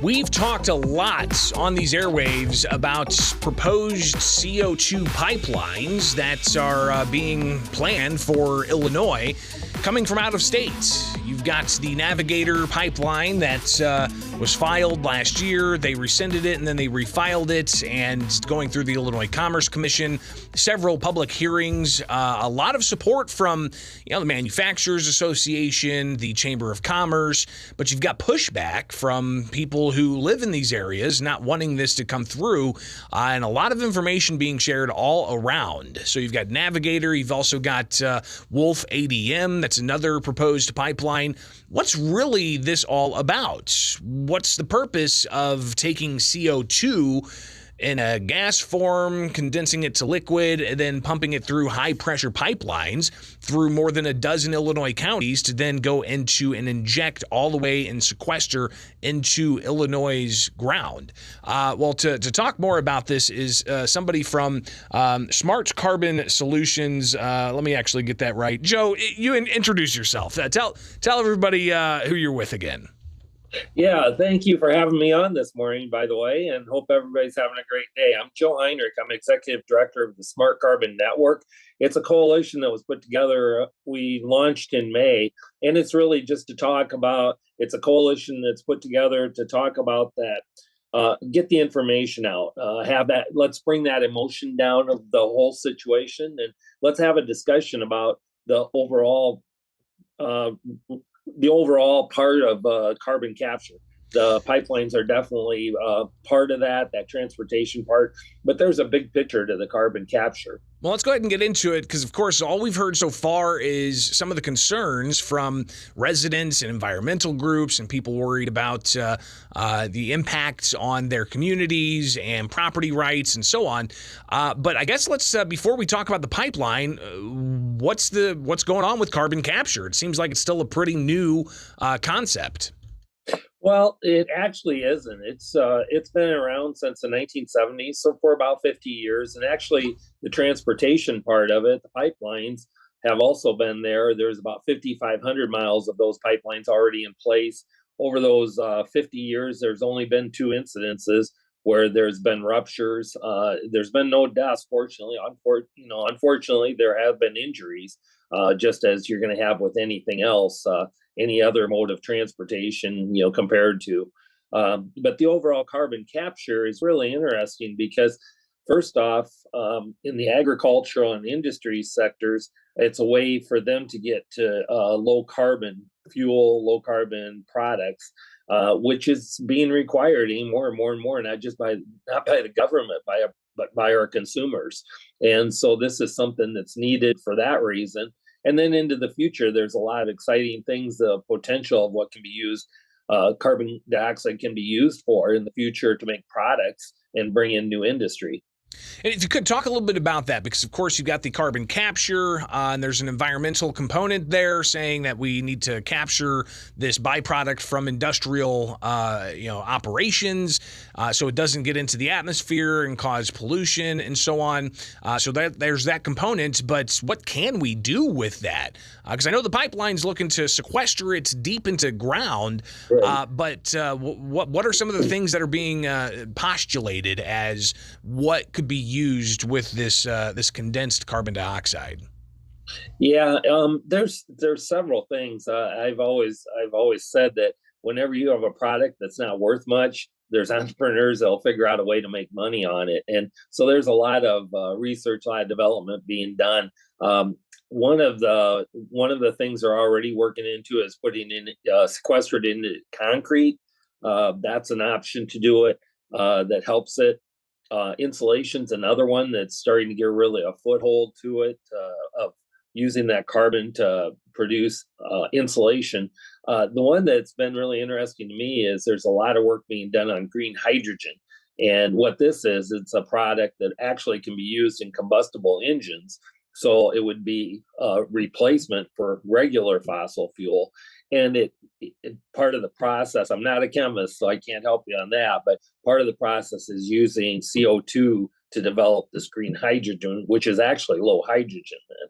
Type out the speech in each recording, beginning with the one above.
We've talked a lot on these airwaves about proposed CO2 pipelines that are being planned for Illinois coming from out of state. You've got the Navigator pipeline that was filed last year. They rescinded it and then they refiled it, and going through the Illinois Commerce Commission, several public hearings, a lot of support from the Manufacturers Association, the Chamber of Commerce, but you've got pushback from people who live in these areas not wanting this to come through, and a lot of information being shared all around. So you've got Navigator, you've also got Wolf ADM, that's another proposed pipeline. What's really this all about? What's the purpose of taking CO2 in a gas form, condensing it to liquid, and then pumping it through high-pressure pipelines through more than a dozen Illinois counties to then go into and inject all the way and sequester into Illinois' ground? To talk more about this is somebody from Smart Carbon Solutions. Let me actually get that right. Joe, you introduce yourself. Tell everybody who you're with again. Yeah, thank you for having me on this morning, by the way, and hope everybody's having a great day. I'm Joe Heinrich. I'm Executive Director of the Smart Carbon Network. It's a coalition that was put together. We launched in May, and it's really just to talk about, it's a coalition that's put together to talk about that, get the information out, let's bring that emotion down of the whole situation, and let's have a discussion about the overall part of carbon capture. The pipelines are definitely part of that transportation part, but there's a big picture to the carbon capture. Well, let's go ahead and get into it because, of course, all we've heard so far is some of the concerns from residents and environmental groups and people worried about the impacts on their communities and property rights and so on. But I guess let's, before we talk about the pipeline, what's going on with carbon capture? It seems like it's still a pretty new concept. Well, it actually isn't. It's been around since the 1970s, so for about 50 years. And actually, the transportation part of it, the pipelines, have also been there. There's about 5,500 miles of those pipelines already in place. Over those 50 years, there's only been 2 incidences where there's been ruptures. There's been no deaths, fortunately. Unfortunately, there have been injuries, just as you're going to have with anything else. Any other mode of transportation, compared to. But the overall carbon capture is really interesting because, first off, in the agricultural and industry sectors, it's a way for them to get to low carbon fuel, low carbon products, which is being required more and more and more, not by the government, but by our consumers. And so this is something that's needed for that reason. And then into the future, there's a lot of exciting things, the potential of what can be used, carbon dioxide can be used for in the future to make products and bring in new industry. And if you could talk a little bit about that, because, of course, you've got the carbon capture, and there's an environmental component there saying that we need to capture this byproduct from industrial, operations, so it doesn't get into the atmosphere and cause pollution and so on. So there's that component. But what can we do with that? Because I know the pipeline's looking to sequester it deep into ground, Right. but what are some of the things that are being postulated as what could be used with this condensed carbon dioxide? Yeah, there's several things. I've always said that whenever you have a product that's not worth much, there's entrepreneurs that'll figure out a way to make money on it, and so there's a lot of research, a lot of development being done. One of the things they're already working into is putting in sequestered into concrete. That's an option to do it. That helps it. Insulation's another one that's starting to get really a foothold to it, of using that carbon to produce insulation. The one that's been really interesting to me is there's a lot of work being done on green hydrogen. And what this is, it's a product that actually can be used in combustible engines. So it would be a replacement for regular fossil fuel. And it part of the process, I'm not a chemist, so I can't help you on that, but part of the process is using CO2 to develop this green hydrogen, which is actually low hydrogen then.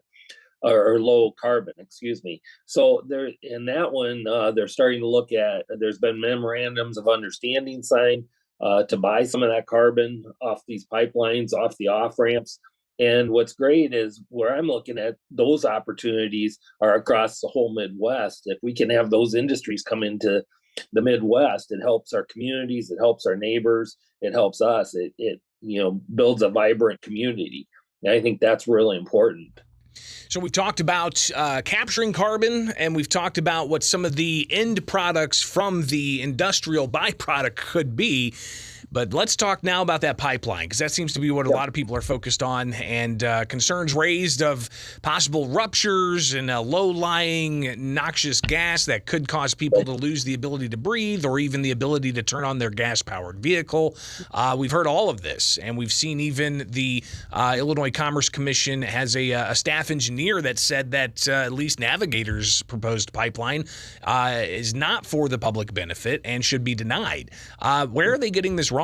or low carbon, excuse me. So there in that one, they're starting to look at. There's been memorandums of understanding signed to buy some of that carbon off these pipelines, off the off ramps. And what's great is where I'm looking at those opportunities are across the whole Midwest. If we can have those industries come into the Midwest, it helps our communities, it helps our neighbors, it helps us. It builds a vibrant community. And I think that's really important. So we've talked about capturing carbon, and we've talked about what some of the end products from the industrial byproduct could be. But let's talk now about that pipeline, because that seems to be what a lot of people are focused on, and concerns raised of possible ruptures and a low-lying noxious gas that could cause people to lose the ability to breathe or even the ability to turn on their gas-powered vehicle. We've heard all of this, and we've seen even the Illinois Commerce Commission has a staff engineer that said that at least Navigator's proposed pipeline is not for the public benefit and should be denied. Where are they getting this wrong?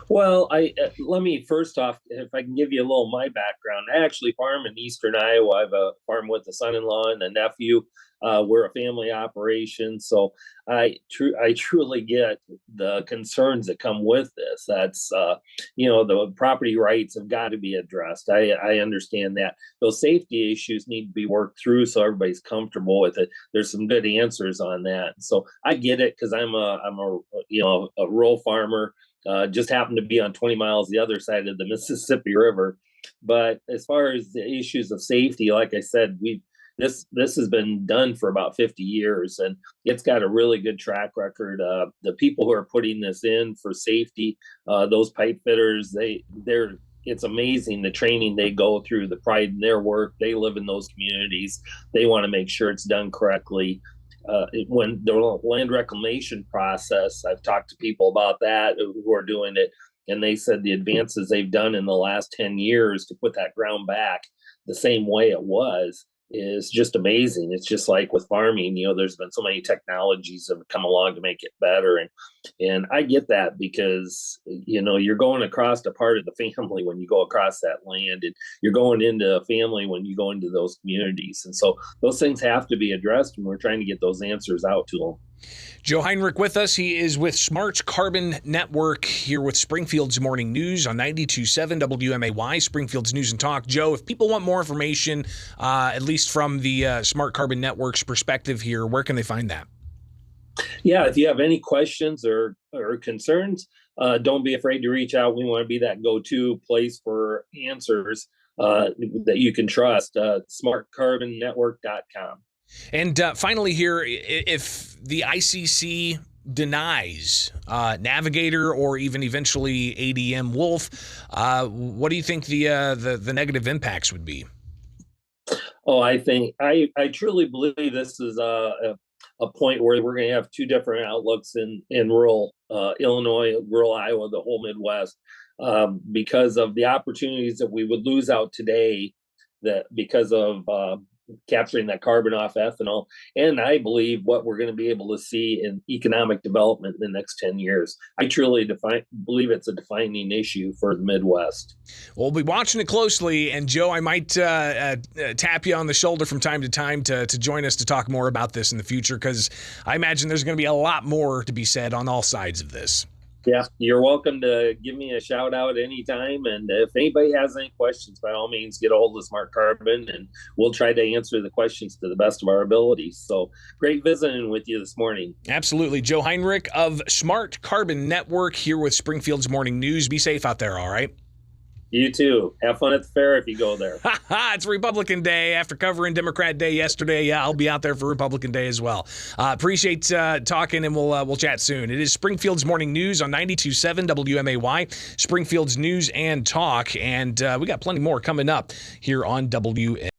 Well, let me first off, if I can give you a little of my background. I actually farm in eastern Iowa. I have a farm with a son-in-law and a nephew. We're a family operation, so I truly get the concerns that come with this. That's the property rights have got to be addressed. I understand that those safety issues need to be worked through so everybody's comfortable with it. There's some good answers on that, so I get it because I'm a rural farmer. Just happened to be on 20 miles the other side of the Mississippi River. But as far as the issues of safety, like I said, this has been done for about 50 years, and it's got a really good track record. The people who are putting this in for safety, those pipe fitters, it's amazing the training they go through, the pride in their work. They live in those communities. They want to make sure it's done correctly. When the land reclamation process, I've talked to people about that who are doing it, and they said the advances they've done in the last 10 years to put that ground back the same way it was is just amazing. It's just like with farming, there's been so many technologies that have come along to make it better. And I get that because, you're going across a part of the family when you go across that land, and you're going into a family when you go into those communities. And so those things have to be addressed, and we're trying to get those answers out to them. Joe Heinrich with us. He is with Smart Carbon Network here with Springfield's Morning News on 92.7 WMAY, Springfield's News and Talk. Joe, if people want more information, at least from the Smart Carbon Network's perspective here, where can they find that? Yeah, if you have any questions or concerns, don't be afraid to reach out. We want to be that go-to place for answers that you can trust, smartcarbonnetwork.com. And finally here, if the ICC denies Navigator or even eventually ADM Wolf, what do you think the negative impacts would be? Oh, I truly believe this is a point where we're going to have two different outlooks in rural Illinois, rural Iowa, the whole Midwest, because of the opportunities that we would lose out today that because of capturing that carbon off ethanol. And I believe what we're going to be able to see in economic development in the next 10 years. I truly believe it's a defining issue for the Midwest. We'll be watching it closely. And Joe, I might tap you on the shoulder from time to time to join us to talk more about this in the future, because I imagine there's going to be a lot more to be said on all sides of this. Yeah, you're welcome to give me a shout out anytime. And if anybody has any questions, by all means, get a hold of Smart Carbon, and we'll try to answer the questions to the best of our abilities. So great visiting with you this morning. Absolutely. Joe Heinrich of Smart Carbon Network here with Springfield's Morning News. Be safe out there, all right? You too. Have fun at the fair if you go there. It's Republican Day after covering Democrat Day yesterday. Yeah, I'll be out there for Republican Day as well. Appreciate talking, and we'll chat soon. It is Springfield's Morning News on 92.7 WMAY, Springfield's News and Talk, and we got plenty more coming up here on WMAY.